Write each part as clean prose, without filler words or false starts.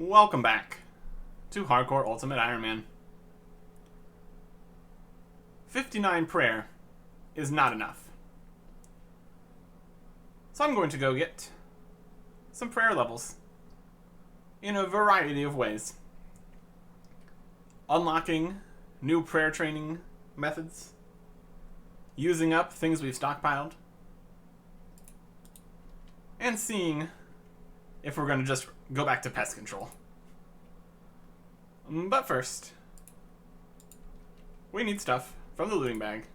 Welcome back to Hardcore Ultimate Iron Man. 59 prayer is not enough. So I'm going to go get some prayer levels in a variety of ways. Unlocking new prayer training methods, using up things we've stockpiled, and seeing if we're going to just go back to pest control. But first, we need stuff from the looting bag.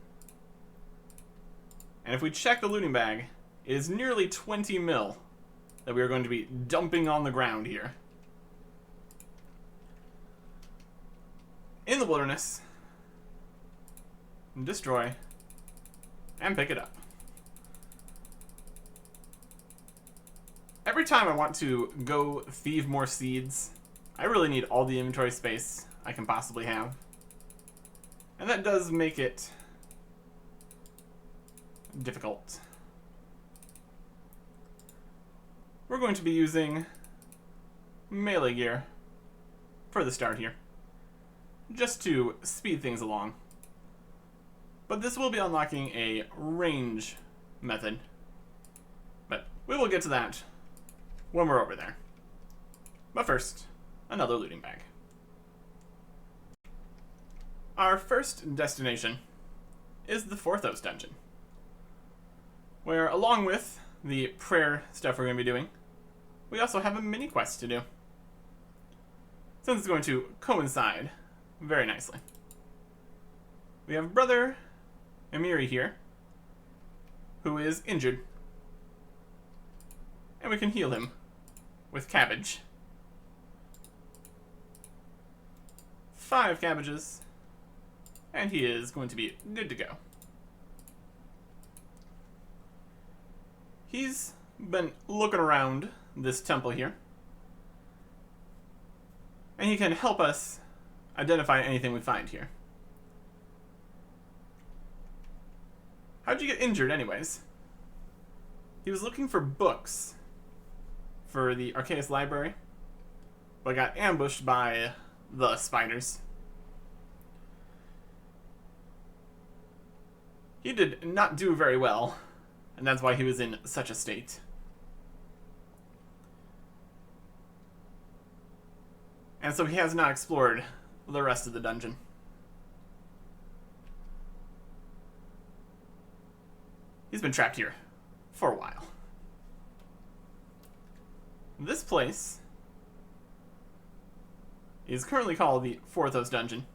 And if we check the looting bag, it is nearly 20 mil that we are going to be dumping on the ground here. In the wilderness, destroy, and pick it up. Every time I want to go thieve more seeds, I really need all the inventory space I can possibly have. And that does make it difficult. We're going to be using melee gear for the start here, just to speed things along. But this will be unlocking a range method. But we will get to that when we're over there. But first, another looting bag. Our first destination is the Forthos dungeon, where along with the prayer stuff we're going to be doing, we also have a mini quest to do, since it's going to coincide very nicely. We have Brother Amiri here, who is injured, and we can heal him with cabbage. 5 cabbages, and he is going to be good to go. He's been looking around this temple here, and he can help us identify anything we find here. How'd you get injured anyways? He was looking for books for the Arceus library, but got ambushed by the spiders. He did not do very well, and that's why he was in such a state. And so he has not explored the rest of the dungeon. He's been trapped here for a while. This place is currently called the Forthos dungeon.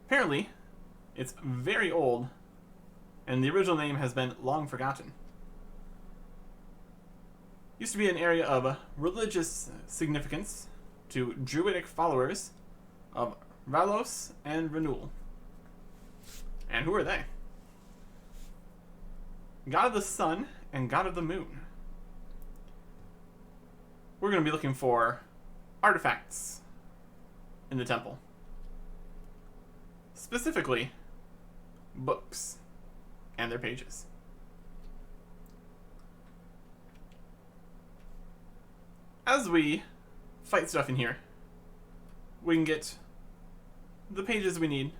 Apparently, it's very old, and the original name has been long forgotten. Used to be an area of religious significance to druidic followers of Valos and Renul. And who are they? God of the sun and God of the moon. We're going to be looking for artifacts in the temple. Specifically, books and their pages. As we fight stuff in here, we can get the pages we need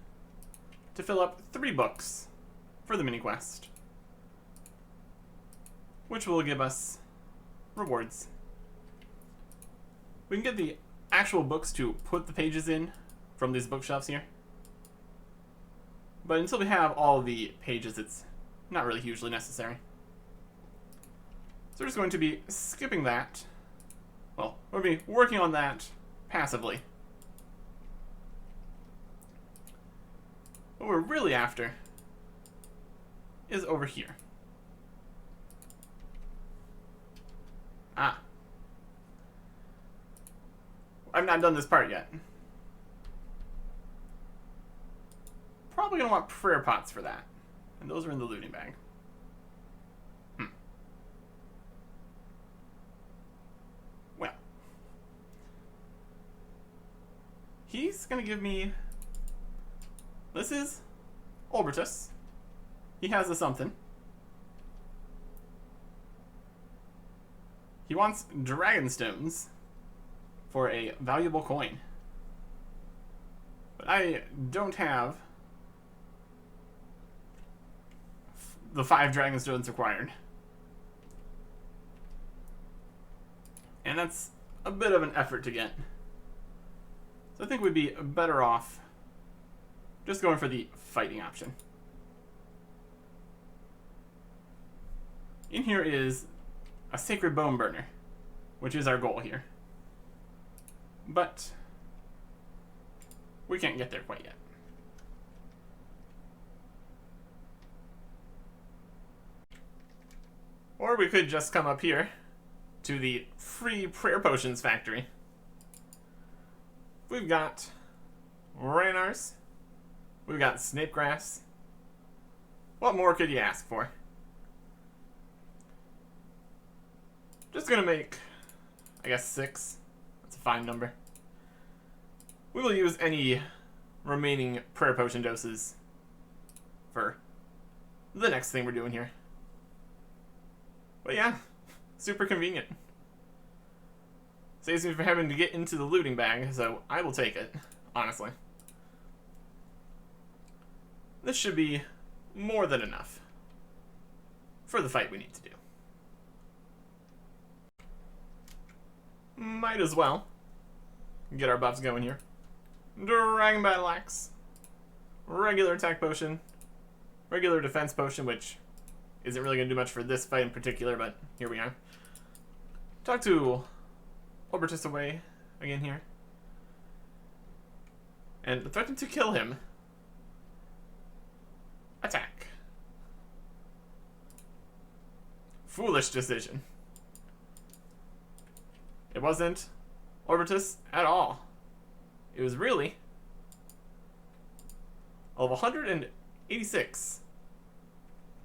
to fill up 3 books for the mini quest, which will give us rewards. We can get the actual books to put the pages in from these bookshelves here, but until we have all the pages, it's not really hugely necessary. So we're just going to be skipping that. Well, we'll be working on that passively. What we're really after is over here. I've not done this part yet. Probably going to want prayer pots for that. And those are in the looting bag. Well. He's going to give me... This is Olbertus. He has a something. He wants dragon stones. for a valuable coin. But I don't have the 5 dragon stones required. And that's a bit of an effort to get. So I think we'd be better off just going for the fighting option. In here is a sacred bone burner, which is our goal here. But we can't get there quite yet. Or we could just come up here to the free prayer potions factory. We've got Ranars. We've got Snapegrass. What more could you ask for? Just gonna make, I guess, 6. That's a fine number. We will use any remaining prayer potion doses for the next thing we're doing here. But yeah, super convenient. Saves me from having to get into the looting bag, so I will take it, honestly. This should be more than enough for the fight we need to do. Might as well get our buffs going here. Dragon Battle Axe. Regular attack potion. Regular defense potion, which isn't really going to do much for this fight in particular, but here we are. Talk to Orbitus away again here. And threaten to kill him. Attack. Foolish decision. It wasn't Orbitus at all. It was really of 186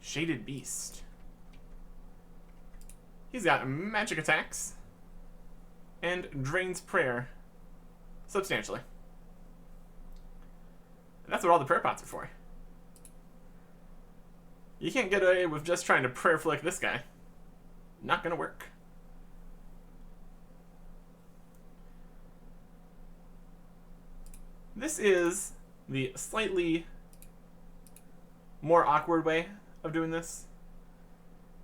Shaded Beast. He's got magic attacks and drains prayer substantially. And that's what all the prayer pots are for. You can't get away with just trying to prayer flick this guy. Not gonna work. This is the slightly more awkward way of doing this.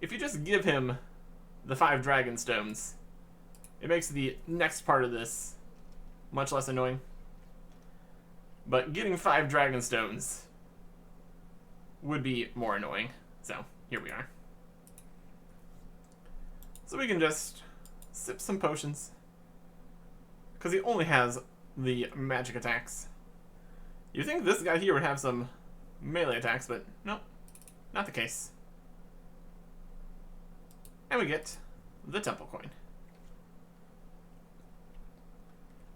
If you just give him the 5 dragon stones, it makes the next part of this much less annoying. But getting 5 dragon stones would be more annoying. So here we are. So we can just sip some potions, because he only has the magic attacks. You'd think this guy here would have some melee attacks, but nope, not the case. And we get the temple coin.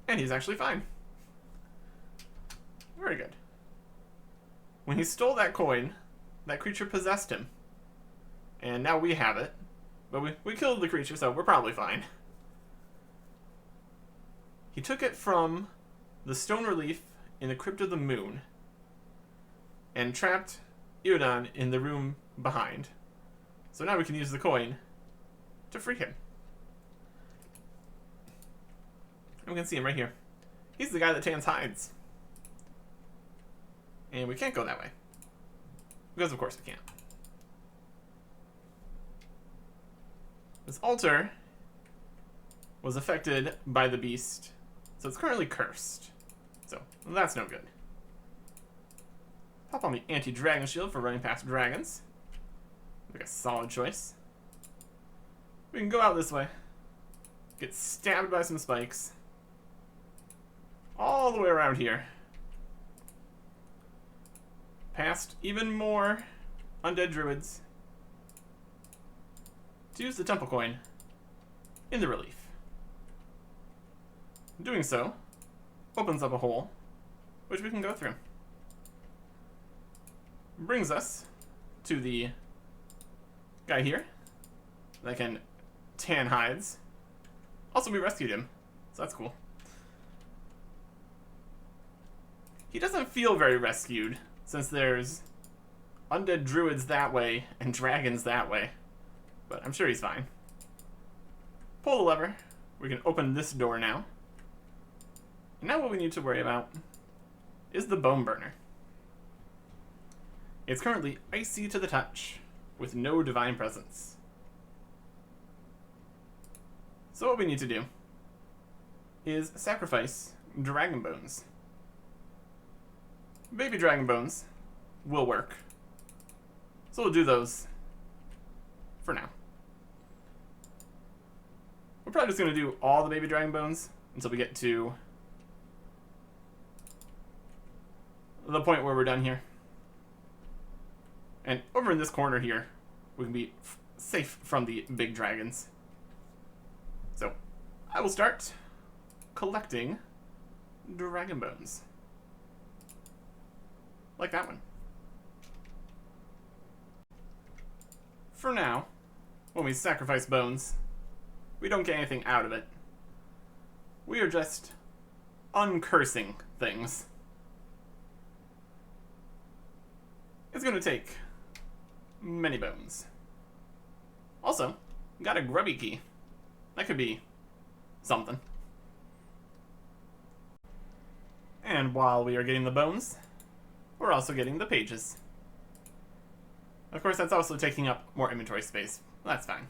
And he's actually fine. Very good. When he stole that coin, that creature possessed him. And now we have it. But we killed the creature, so we're probably fine. He took it from the stone relief in the Crypt of the Moon and trapped Iodon in the room behind. So now we can use the coin to free him. And we can see him right here. He's the guy that tans hides. And we can't go that way. Because of course we can't. This altar was affected by the beast, so it's currently cursed. So that's no good. Pop on the anti-dragon shield for running past dragons. Like a solid choice. We can go out this way. Get stabbed by some spikes. All the way around here. Past even more undead druids. To use the temple coin in the relief. Doing so opens up a hole which we can go through. Brings us to the guy here that can tan hides. Also, we rescued him, so that's cool. He doesn't feel very rescued, since there's undead druids that way and dragons that way. But I'm sure he's fine. Pull the lever. We can open this door now. And now what we need to worry about is the Bone Burner. It's currently icy to the touch, with no divine presence. So what we need to do is sacrifice dragon bones. Baby dragon bones will work. So we'll do those for now. We're probably just going to do all the baby dragon bones until we get to the point where we're done here. And over in this corner here, we can be safe from the big dragons. So, I will start collecting dragon bones. Like that one. For now, when we sacrifice bones, we don't get anything out of it. We are just uncursing things. It's going to take many bones. Also, got a grubby key. That could be something. And while we are getting the bones, we're also getting the pages. Of course, that's also taking up more inventory space. That's fine.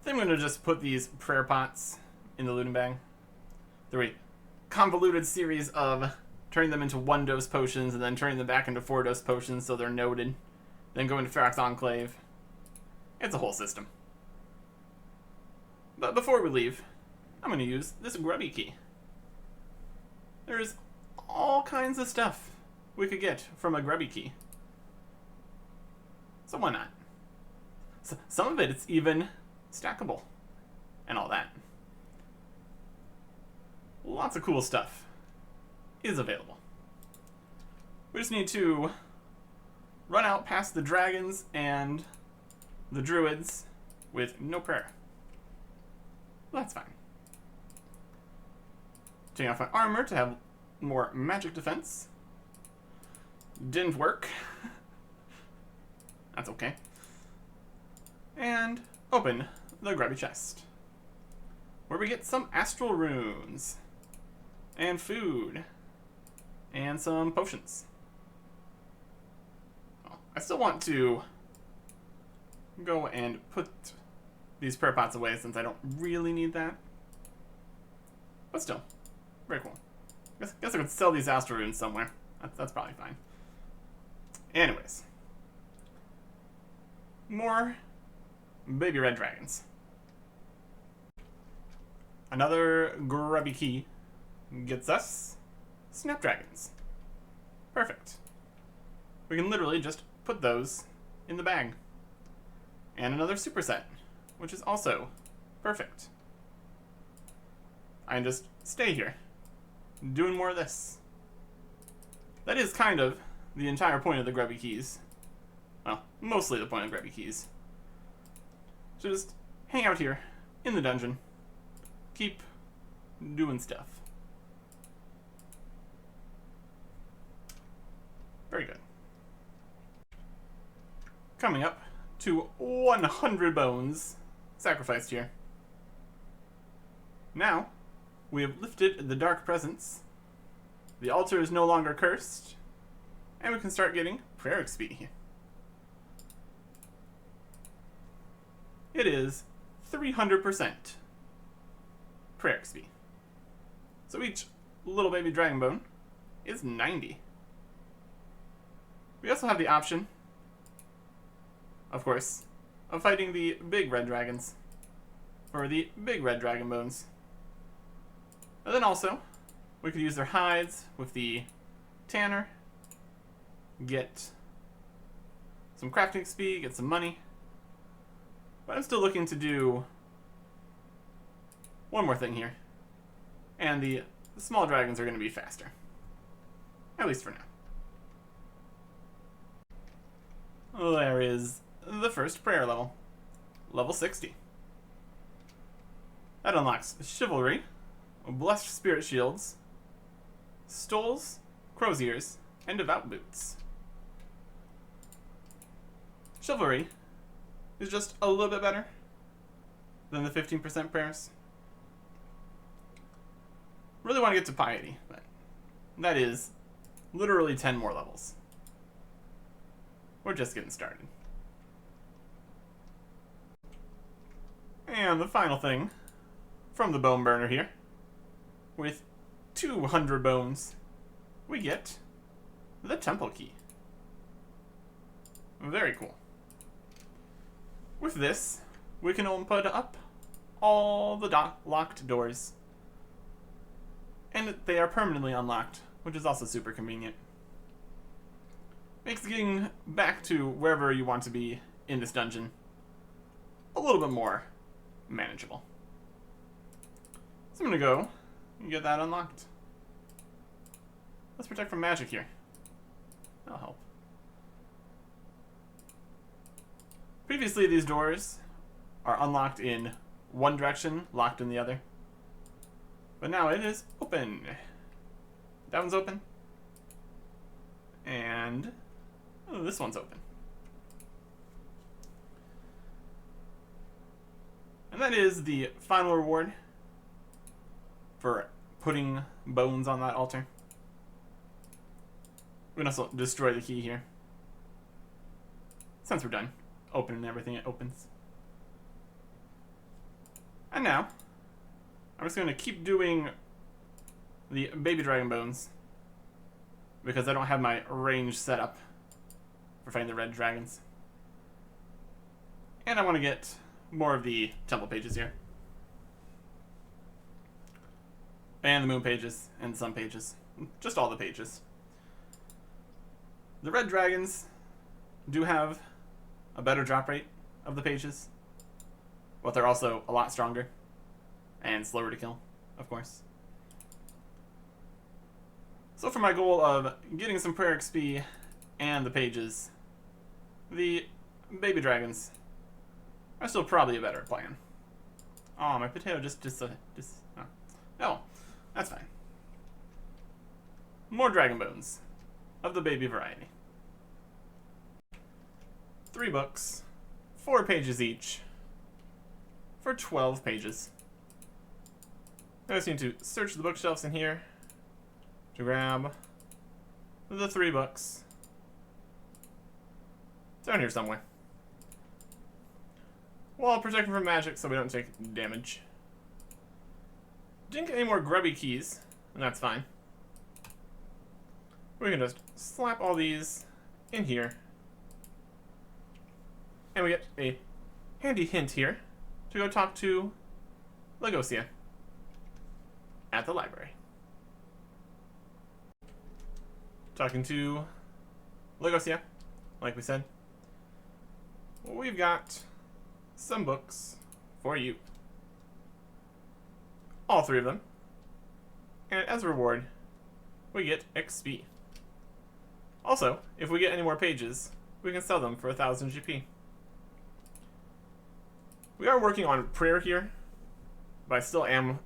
I think I'm going to just put these prayer pots in the looting bag. They're a convoluted series of turning them into 1-dose potions and then turning them back into 4-dose potions so they're noted. Then go into Ferox Enclave. It's a whole system. But before we leave, I'm going to use this grubby key. There's all kinds of stuff we could get from a grubby key. So why not? So some of it's even stackable and all that. Lots of cool stuff is available. We just need to run out past the dragons and the druids with no prayer. That's fine. Taking off my armor to have more magic defense. Didn't work. That's okay. And open the grubby chest, where we get some astral runes, and food, and some potions. Oh, I still want to go and put these prayer pots away since I don't really need that. But still, very cool. Guess I could sell these astral runes somewhere. That's probably fine. Anyways. More baby red dragons. Another grubby key gets us snapdragons. Perfect. We can literally just put those in the bag. And another superset, which is also perfect. I can just stay here, doing more of this. That is kind of the entire point of the grubby keys. Well, mostly the point of grubby keys. So just hang out here in the dungeon. Keep doing stuff. Very good. Coming up to 100 bones sacrificed here. Now, we have lifted the dark presence. The altar is no longer cursed. And we can start getting prayer XP here. It is 300% prayer XP. So each little baby dragon bone is 90. We also have the option, of course, of fighting the big red dragons, or the big red dragon bones. And then also, we could use their hides with the tanner, get some crafting XP, get some money. But I'm still looking to do one more thing here. And the small dragons are going to be faster. At least for now. There is the first prayer level. Level 60. That unlocks Chivalry, Blessed Spirit Shields, Stoles, Crow's Ears, and Devout Boots. Chivalry is just a little bit better than the 15% prayers. Really want to get to piety, but that is literally 10 more levels. We're just getting started. And the final thing from the bone burner here, with 200 bones, we get the temple key. Very cool. With this, we can open up all the locked doors. And they are permanently unlocked, which is also super convenient. Makes getting back to wherever you want to be in this dungeon a little bit more manageable. So I'm gonna go and get that unlocked. Let's protect from magic here. That'll help. Previously, these doors are unlocked in one direction, locked in the other. But now it is open. That one's open. And this one's open. And that is the final reward for putting bones on that altar. We can also destroy the key here. Since we're done opening everything, it opens. And now, I'm just going to keep doing the baby dragon bones because I don't have my range set up for fighting the red dragons. And I want to get more of the temple pages here. And the moon pages, and some pages. Just all the pages. The red dragons do have a better drop rate of the pages, but they're also a lot stronger and slower to kill, of course. So for my goal of getting some prayer XP and the pages, the baby dragons are still probably a better plan. Oh, my potato oh. Oh, that's fine. More dragon bones of the baby variety. 3 books, 4 pages each, for 12 pages. I just need to search the bookshelves in here to grab the 3 books. It's down here somewhere. While protecting from magic so we don't take damage. Didn't get any more grubby keys, and that's fine. We can just slap all these in here. And we get a handy hint here to go talk to Legosia at the library. Talking to Legosia, like we said. We've got some books for you. All 3 of them. And as a reward, we get XP. Also, if we get any more pages, we can sell them for 1,000 GP. We are working on prayer here, but I still am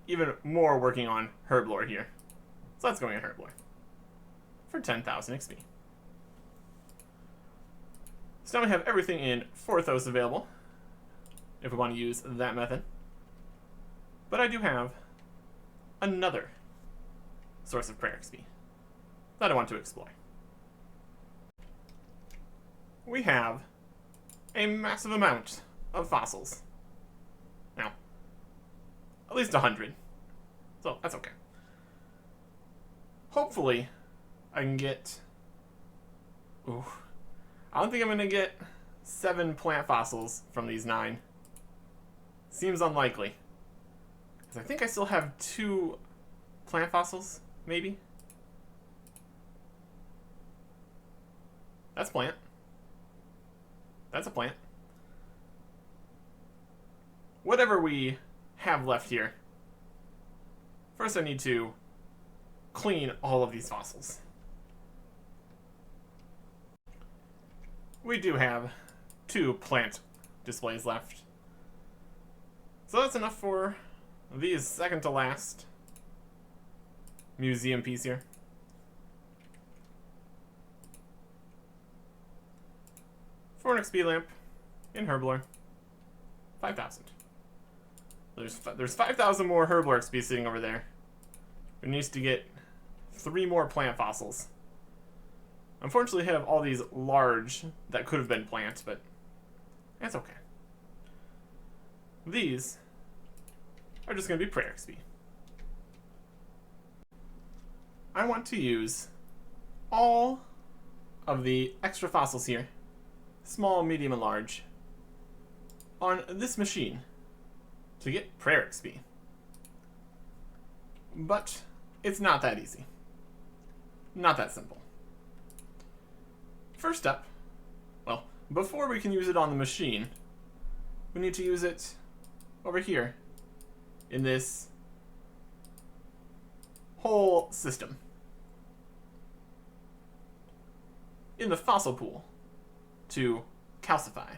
even more working on herblore here. So that's going in herblore for 10,000 XP. So now we have everything in Forthos available, if we want to use that method. But I do have another source of prayer XP that I want to explore. We have a massive amount of fossils. Now, at least 100. So that's okay. Hopefully, I can get... Ooh. I don't think I'm going to get 7 plant fossils from these 9. Seems unlikely. Because I think I still have 2 plant fossils, maybe? That's plant. That's a plant. Whatever we have left here, first I need to clean all of these fossils. We do have 2 plant displays left. So that's enough for these second to last museum piece here. For an XP lamp in herblore, 5,000. There's 5,000 more herbal XP sitting over there. We need to get 3 more plant fossils. Unfortunately, I have all these large that could have been plant, but that's okay. These are just going to be prayer XP. I want to use all of the extra fossils here, small, medium, and large, on this machine to get prayer XP. But it's not that easy. Not that simple. First up, well, before we can use it on the machine, we need to use it over here in this whole system. In the fossil pool to calcify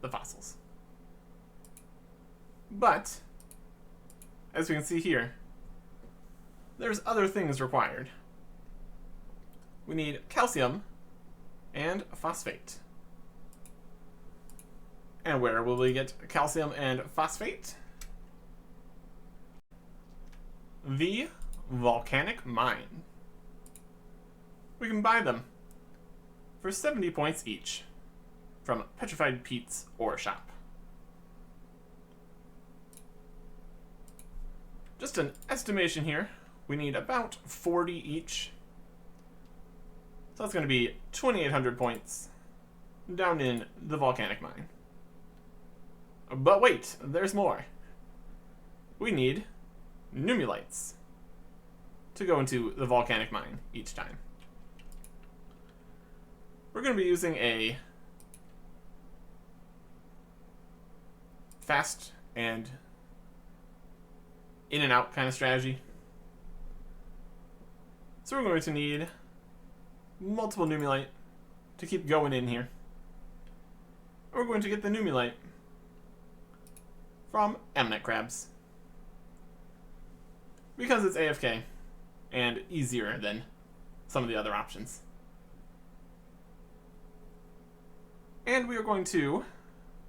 the fossils. But, as we can see here, there's other things required. We need calcium and phosphate. And where will we get calcium and phosphate? The volcanic mine. We can buy them for 70 points each from Petrified Pete's ore shop. Just an estimation here, we need about 40 each. So that's going to be 2,800 points down in the volcanic mine. But wait, there's more. We need Nummulites to go into the volcanic mine each time. We're going to be using a fast and in and out kind of strategy. So we're going to need multiple Nummulite to keep going in here. We're going to get the Nummulite from Ammonite crabs, because it's AFK and easier than some of the other options. And we are going to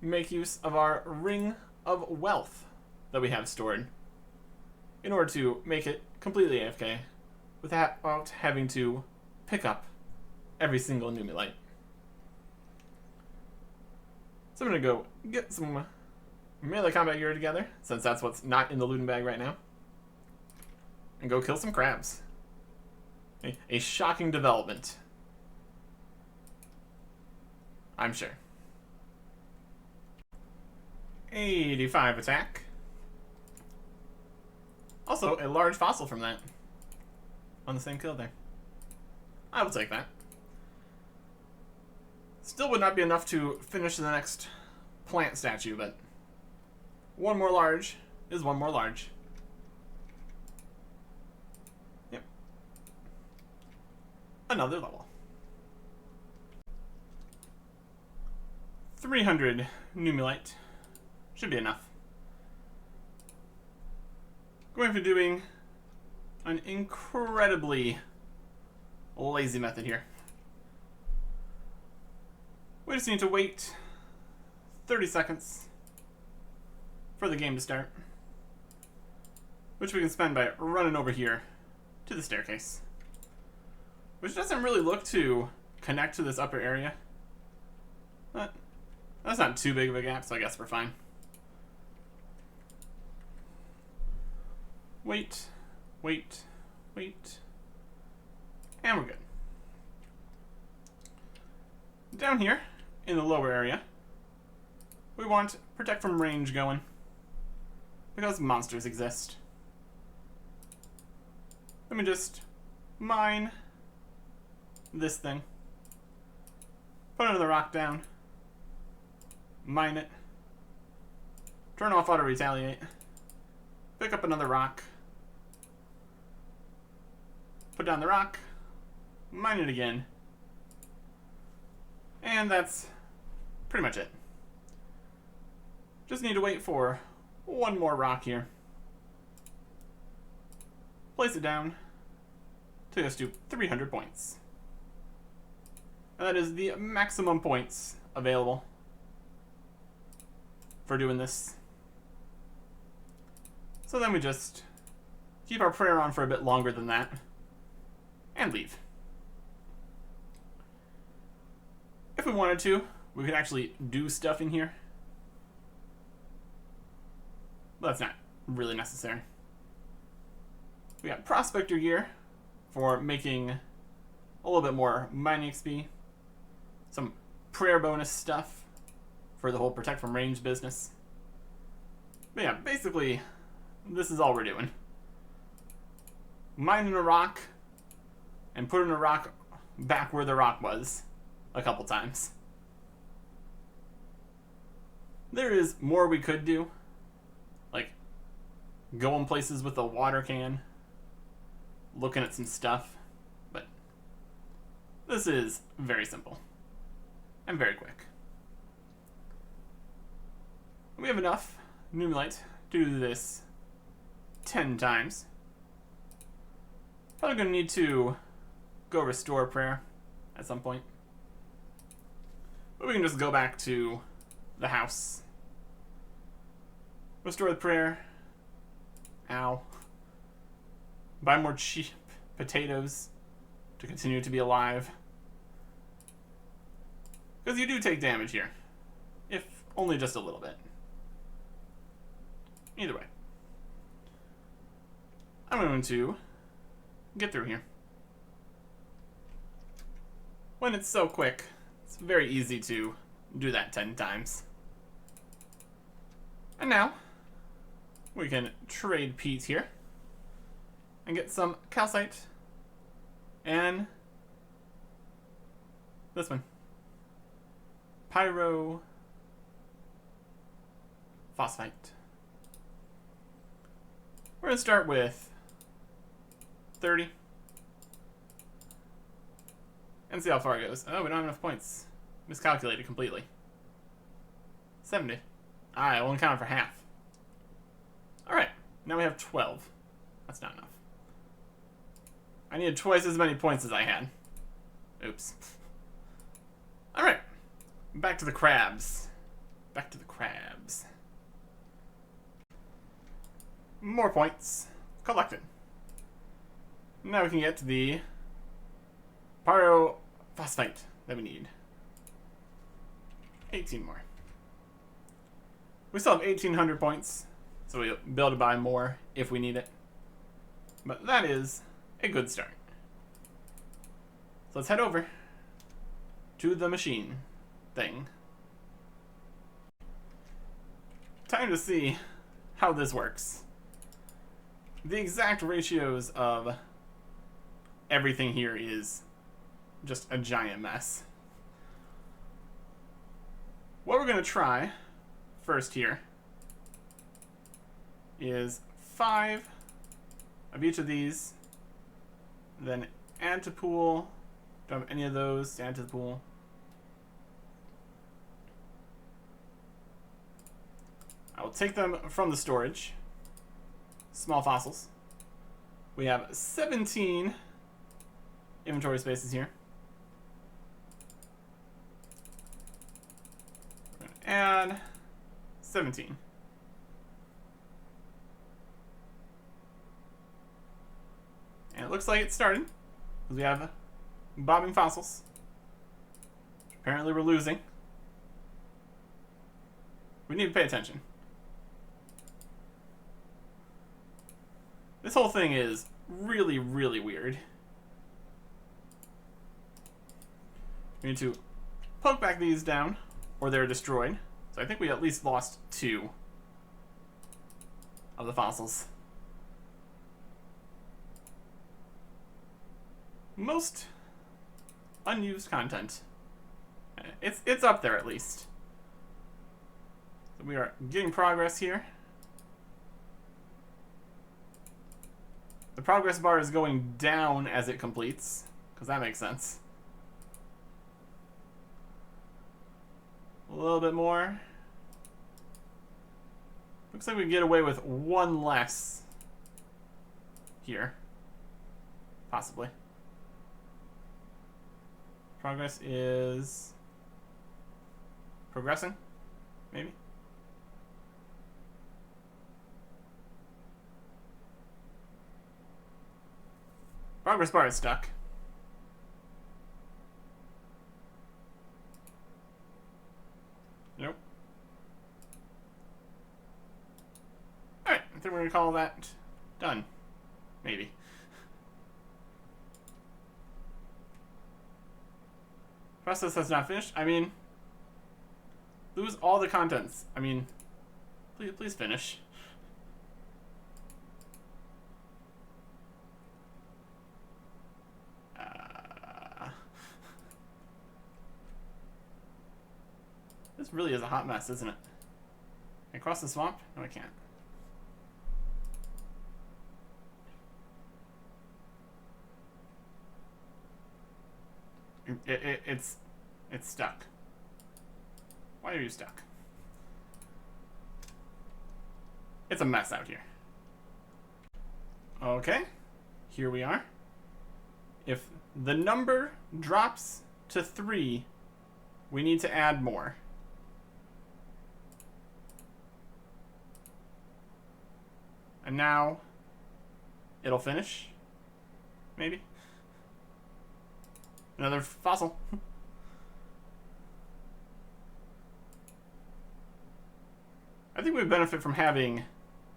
make use of our Ring of Wealth that we have stored in order to make it completely AFK without having to pick up every single Nummulite. So I'm going to go get some melee combat gear together, since that's what's not in the looting bag right now, and go kill some crabs. A shocking development, I'm sure. 85 attack. Also, a large fossil from that on the same kill there. I will take that. Still would not be enough to finish the next plant statue, but one more large is one more large. Yep. Another level. 300 Nummulite should be enough. Going for doing an incredibly lazy method here. We just need to wait 30 seconds for the game to start, which we can spend by running over here to the staircase, which doesn't really look to connect to this upper area, but that's not too big of a gap, so I guess we're fine. Wait, wait, wait, and we're good. Down here in the lower area, we want protect from range going, because monsters exist. Let me just mine this thing, put another rock down, mine it, turn off auto retaliate, pick up another rock, put down the rock, mine it again, and that's pretty much it. Just need to wait for one more rock here. Place it down. Take us to 300 points. And that is the maximum points available for doing this. So then we just keep our prayer on for a bit longer than that and leave. If we wanted to, we could actually do stuff in here. But that's not really necessary. We got Prospector gear for making a little bit more mining XP. Some prayer bonus stuff for the whole protect from range business. But yeah, basically, this is all we're doing. Mining a rock and putting a rock back where the rock was a couple times. There is more we could do, like going places with a water can, looking at some stuff, but this is very simple and very quick. We have enough Numulite to do this 10 times. Probably going to need to go restore prayer at some point. But we can just go back to the house. Restore the prayer. Ow. Buy more cheap potatoes to continue to be alive. Because you do take damage here. If only just a little bit. Either way. I'm going to get through here. When it's so quick, it's very easy to do that 10 times. And now, we can trade Pete here and get some calcite and this one. Pyro phosphite. We're going to start with 30 and see how far it goes. Oh, we don't have enough points. Miscalculated completely. 70. Alright, we'll count for half. Alright, now we have 12. That's not enough. I needed twice as many points as I had. Oops. Alright, back to the crabs. Back to the crabs. More points collected. Now we can get to the pyrophosphite that we need. 18 more. We still have 1,800 points, so we'll be able to buy more if we need it. But that is a good start. So let's head over to the machine thing. Time to see how this works. The exact ratios of everything here is just a giant mess. What we're going to try first here is 5 of each of these, then add to pool. Don't have any of those to add to the pool. I will take them from the storage. Small fossils. We have 17 inventory spaces here. We're going to add 17. And it looks like it's starting, because we have bobbing fossils. Apparently we're losing. We need to pay attention. This whole thing is really, really weird. We need to poke back these down, or they're destroyed. So I think we at least lost 2 of the fossils. Most unused content. It's up there at least. So we are getting progress here. The progress bar is going down as it completes, because that makes sense. A little bit more. Looks like we can get away with 1 less here. Possibly. Progress is progressing, maybe. Progress bar is stuck. Nope. Alright, I think we're gonna call that done. Maybe. Process has not finished. I mean, lose all the contents. I mean, please finish. This really is a hot mess, isn't it? Can I cross the swamp? No, I can't. It's stuck. Why are you stuck? It's a mess out here. Okay, here we are. If the number drops to 3, we need to add more. And now it'll finish, maybe. Another fossil. I think we benefit from having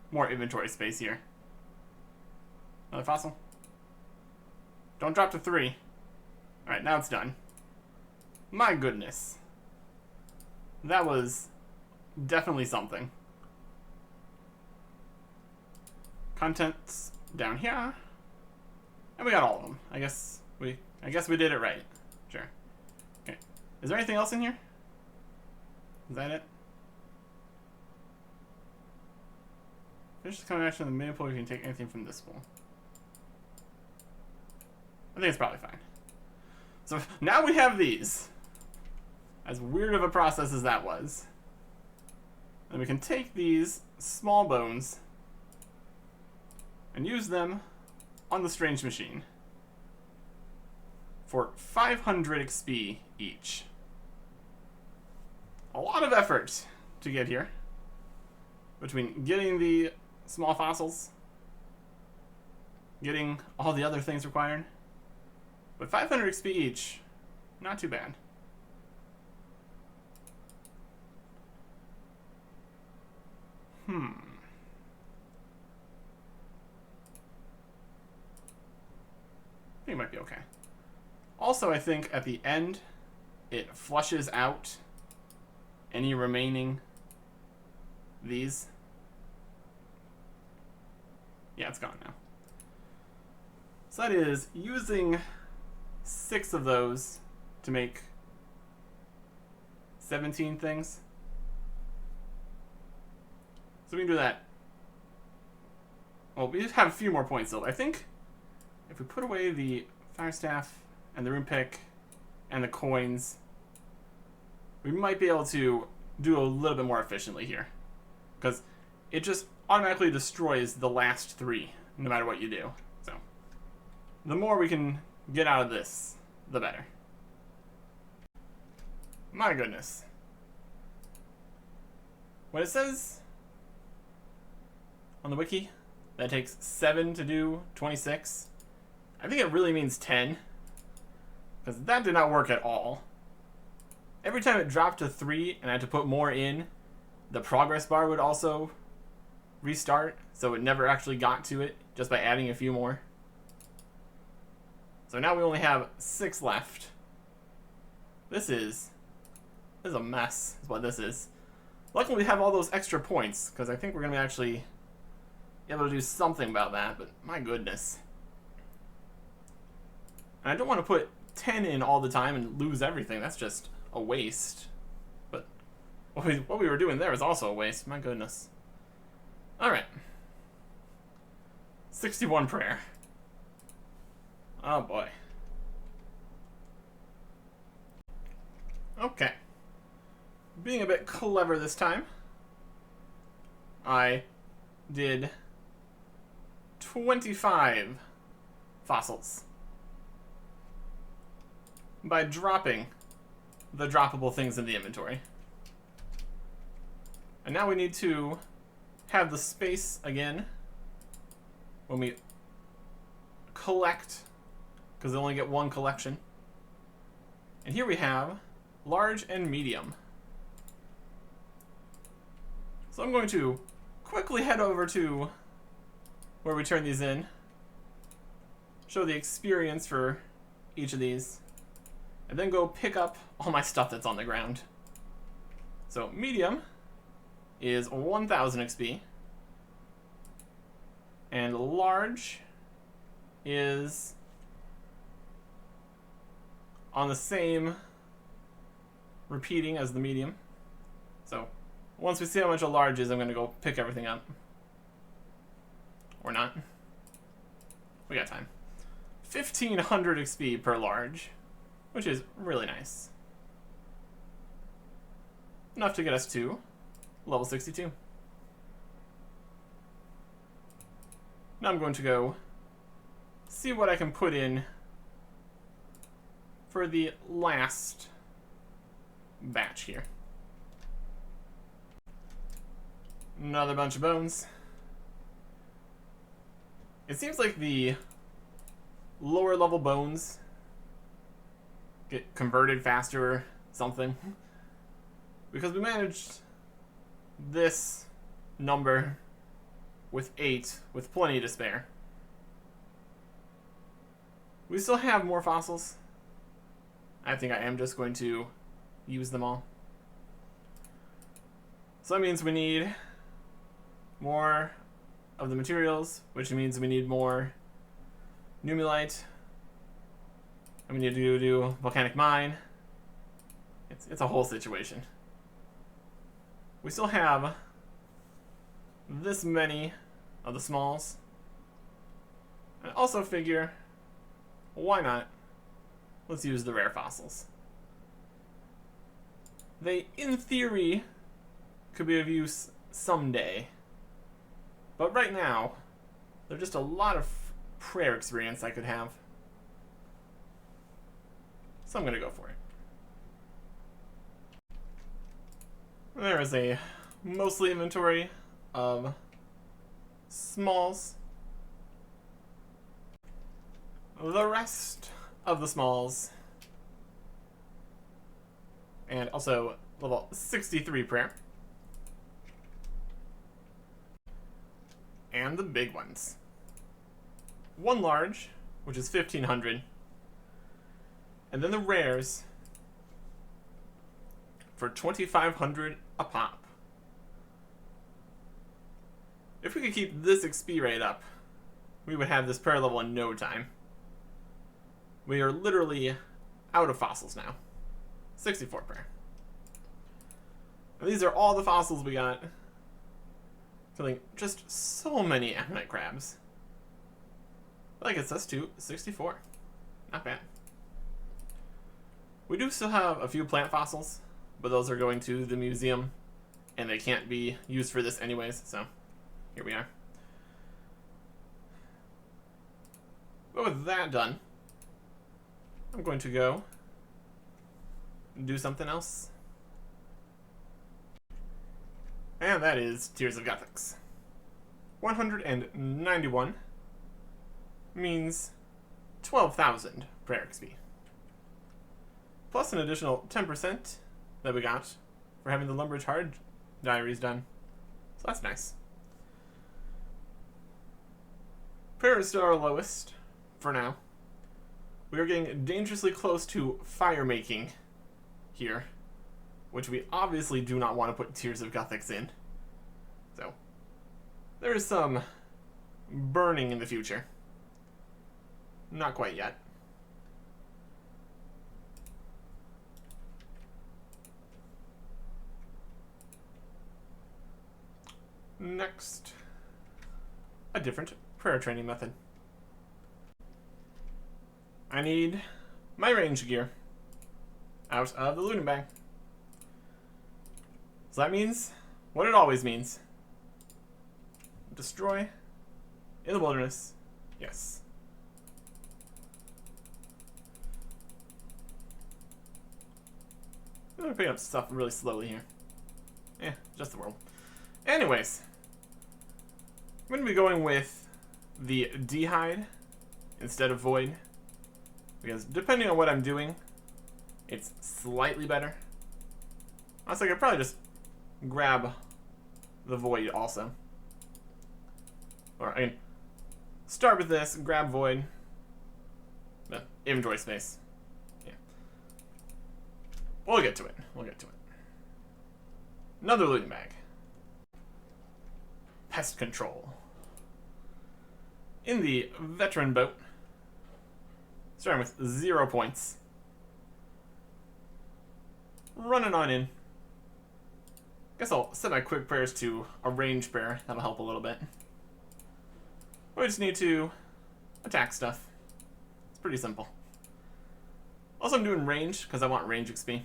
more inventory space here. Another fossil. Don't drop to 3. Alright, now it's done. My goodness. That was definitely something. Contents down here. And we got all of them. I guess we did it right. Sure. Okay. Is there anything else in here? Is that it? Finish the combination of the main pool. You can take anything from this pool. I think it's probably fine. So now we have these. As weird of a process as that was. And we can take these small bones and use them on the strange machine for 500 XP each. A lot of effort to get here between getting the small fossils, getting all the other things required, but 500 XP each, not too bad. I think it might be okay. Also, I think at the end, it flushes out any remaining these. Yeah, it's gone now. So that is using 6 of those to make 17 things. So we can do that. Well, we just have a few more points though. I think if we put away the fire staff and the rune pick and the coins, we might be able to do a little bit more efficiently here. Because it just automatically destroys the last 3, no matter what you do. So, the more we can get out of this, the better. My goodness. When it says on the wiki that it takes 7 to do 26, I think it really means 10. Because that did not work at all. Every time it dropped to 3 and I had to put more in, the progress bar would also restart, so it never actually got to it just by adding a few more. So now we only have 6 left. This is a mess, is what this is. Luckily we have all those extra points, because I think we're going to actually be able to do something about that, but my goodness. And I don't want to put 10 in all the time and lose everything. That's just a waste. But what we were doing there is also a waste. My goodness. Alright. 61 prayer. Oh boy. Okay. Being a bit clever this time, I did 25 fossils by dropping the droppable things in the inventory. And now we need to have the space again when we collect because they only get one collection. And here we have large and medium. So I'm going to quickly head over to where we turn these in, show the experience for each of these, and then go pick up all my stuff that's on the ground. So medium is 1000 XP, and large is on the same repeating as the medium. So once we see how much a large is, I'm going to go pick everything up. Or not. We got time. 1500 XP per large, which is really nice. Enough to get us to level 62. Now I'm going to go see what I can put in for the last batch here. Another bunch of bones. It seems like the lower level bones get converted faster or something, because we managed this number with 8 with plenty to spare. We still have more fossils. I think I am just going to use them all. So that means we need more of the materials, which means we need more numulite, and we need to do volcanic mine. It's a whole situation. We still have this many of the smalls. I also figure, why not? Let's use the rare fossils. They, in theory, could be of use someday. But right now, they're just a lot of prayer experience I could have. So I'm going to go for it. There is a mostly inventory of smalls. The rest of the smalls, and also level 63 prayer, and the big ones. One large, which is 1500, and then the rares for 2500 a pop. If we could keep this XP rate up, we would have this prayer level in no time. We are literally out of fossils now. 64 prayer. And these are all the fossils we got. Killing just so many ammonite crabs. That gets us to 64. Not bad. We do still have a few plant fossils, but those are going to the museum, and they can't be used for this anyways, so here we are. But with that done, I'm going to go do something else. And that is Tears of Gothics. 191 means 12,000 prayer XP. Plus an additional 10% that we got for having the Lumbridge Hard diaries done. So that's nice. Prayer is still our lowest for now. We are getting dangerously close to fire making here, which we obviously do not want to put Tears of Gothics in. So there is some burning in the future. Not quite yet. Next, a different prayer training method. I need my range gear out of the looting bag. So that means what it always means. Destroy in the wilderness. Yes. I'm gonna pick up stuff really slowly here. Just the world. Anyways, I'm gonna be going with the D-hide instead of void, Because depending on what I'm doing, it's slightly better. Honestly, I could probably just grab the Void also. Or I can start with this, grab Void. Inventory space. Yeah. We'll get to it. We'll get to it. Another looting bag. Pest control. In the veteran boat, starting with 0 points. Running on in. Guess I'll set my quick prayers to a range prayer. That'll help a little bit. We just need to attack stuff. It's pretty simple. Also, I'm doing range because I want range XP.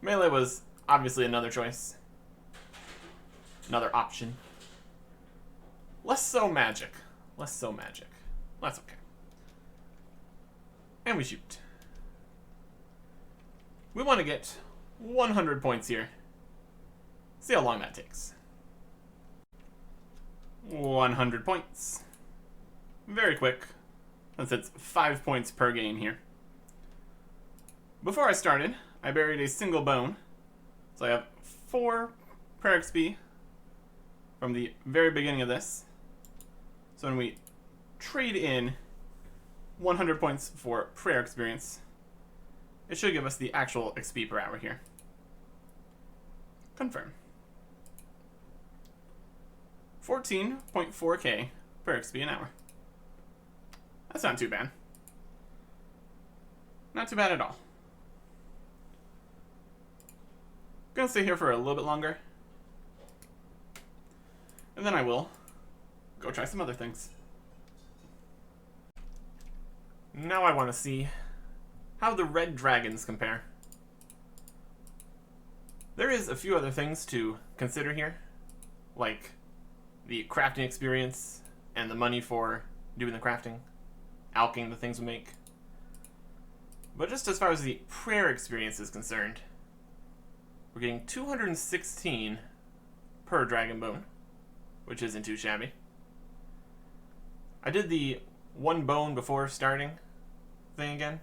Melee was obviously another choice. Another option. Less so magic. Less so magic. That's okay. And we shoot. We want to get 100 points here. See how long that takes. 100 points. Very quick, since it's 5 points per game here. Before I started, I buried a single bone. So I have 4 prayer XP from the very beginning of this. So when we trade in 100 points for prayer experience, it should give us the actual XP per hour here. Confirm. 14.4k per XP an hour. That's not too bad. Not too bad at all. Gonna stay here for a little bit longer. And then I will go try some other things. Now I want to see how the red dragons compare. There is a few other things to consider here, like the crafting experience and the money for doing the crafting, alching the things we make. But just as far as the prayer experience is concerned, we're getting 216 per dragon bone, which isn't too shabby. I did the 1 bone before starting thing again,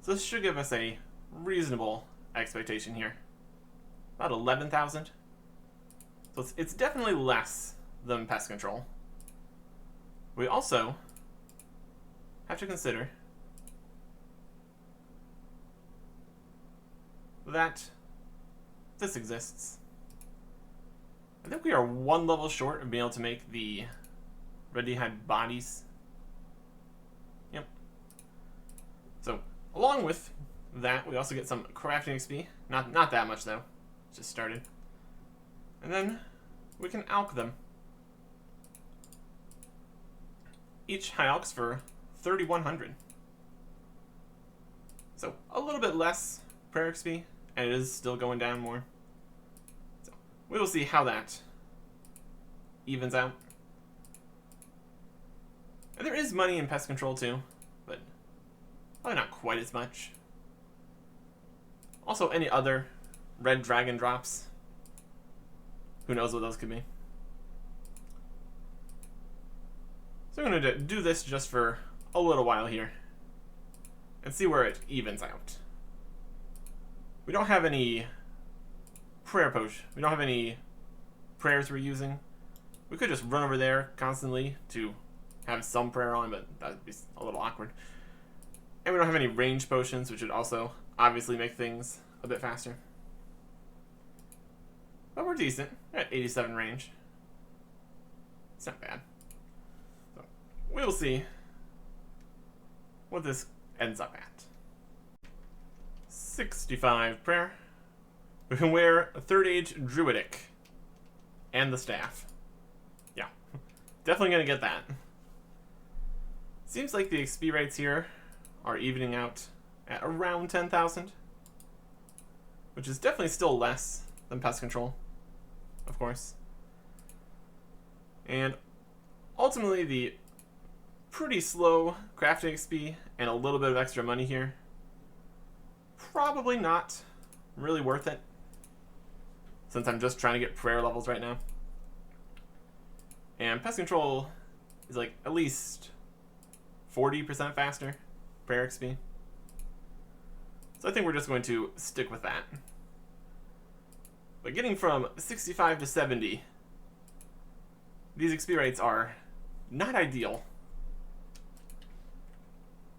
so this should give us a reasonable expectation here. About 11,000. So it's definitely less than pest control. We also have to consider that this exists. I think we are 1 level short of being able to make the ready-hide bodies. Yep. So, along with that, we also get some crafting XP. Not that much, though. Just started. And then we can alch them. Each high alchs for 3,100. So, a little bit less prayer XP, and it is still going down more. So, we will see how that evens out. And there is money in pest control too, but probably not quite as much. Also, any other red dragon drops. Who knows what those could be. So I'm going to do this just for a little while here and see where it evens out. We don't have any prayer potion. We don't have any prayers we're using. We could just run over there constantly to have some prayer on, but that would be a little awkward. And we don't have any range potions, which would also obviously make things a bit faster. But we're decent. We're at 87 range. It's not bad. So we'll see what this ends up at. 65 prayer. We can wear a 3rd age druidic and the staff. Yeah, definitely gonna get that. Seems like the XP rates here are evening out at around 10,000, which is definitely still less than pest control, of course. And ultimately, the pretty slow crafting XP and a little bit of extra money here, probably not really worth it, since I'm just trying to get prayer levels right now. And pest control is like at least 40% faster prayer XP. So I think we're just going to stick with that. But getting from 65 to 70, these XP rates are not ideal.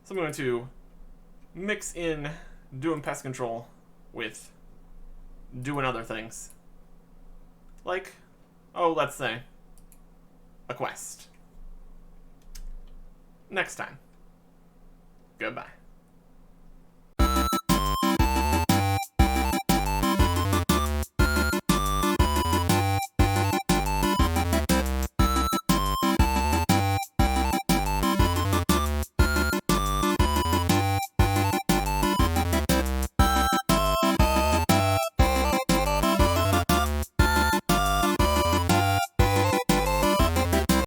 So I'm going to mix in doing pest control with doing other things. Like, oh, let's say, a quest. Next time. Goodbye.